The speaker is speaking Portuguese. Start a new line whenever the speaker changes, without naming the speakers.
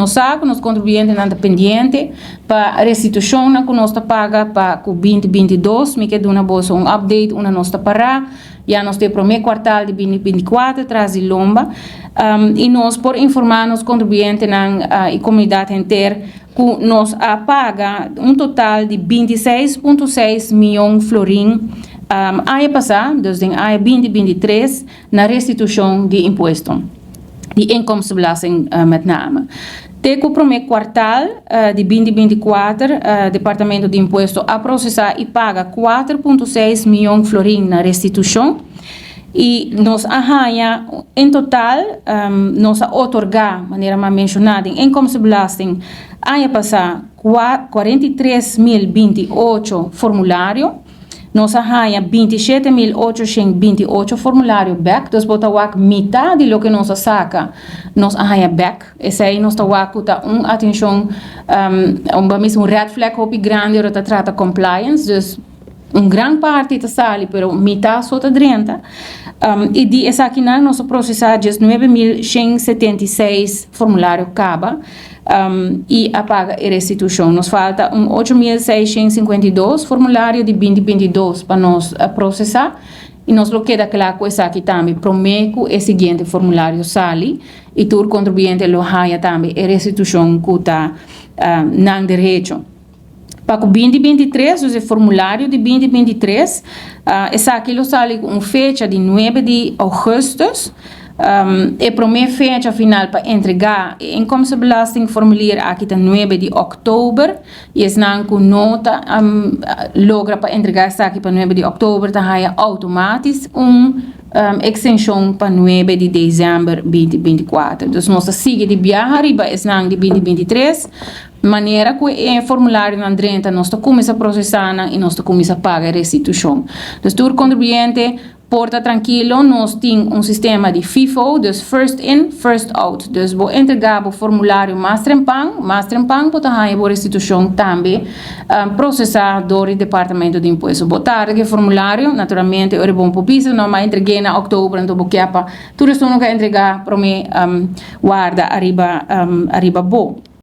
nos saco, nos contribuyentes não pendiente para restituição na que nós paga para o 2022, me queda uma boa update, uma nossa para já nós temos o primeiro quartal de 2024 traz de lomba e nós por informar nos contribuintes e comunidade inteira que nós paga total de 26,6 milhões florim ano passado, desde ano 2023, na restituição de imposto, de inkomstenbelasting met name. Tegen o primeiro quartal de 2024, o Departamento de Imposto a processar e paga 4,6 milhões florim na restituição. E nós arranha, em total, nós otorgar, maneira mais mencionada, em inkomstenbelasting, ano passado, 43.028 formulários. Nós arranha 27.828 formulários back, então bota metade do que nós saca, nós arranha back. Esse aí nós está atenção, um red flag hopi grande, que trata compliance, dus grande parte está sali, pero metade só está dentro. E de essa aqui nós processamos 9.176 formulários caba. E apaga a restituição. Nos falta 8.652 formulário de 2022 para nós processar e nós lo queda claro com essa aqui também. Prometo o seguinte formulário sali e todo contribuinte lo haya também a restituição que está não direito. Para o 2023, o formulário de 2023, essa aqui lo sali com fecha de 9 de agosto. E para minha fecha final para entregar a inkomstenbelasting formulier aqui está 9 de outubro e es não com nota logra para entregar essa aqui para 9 de outubro tá há automático extensão para 9 de dezembro 2024. Então nós sigue de viajar arriba es não de 2023 maneira que o formulário na drenta nós começa a processar e nós começa a pagar a restituição. Então o contribuinte porta tranquilo, nós temos sistema de FIFO, dus first in, first out. Dus vou entregar o formulário mais trempang pode ter a restituição também processar do Departamento de Imposto. Botar o formulário, naturalmente, eu bom popisa, não mais entreguei na outubro, então vou tudo isso não quer entregar para mim guarda arriba bo.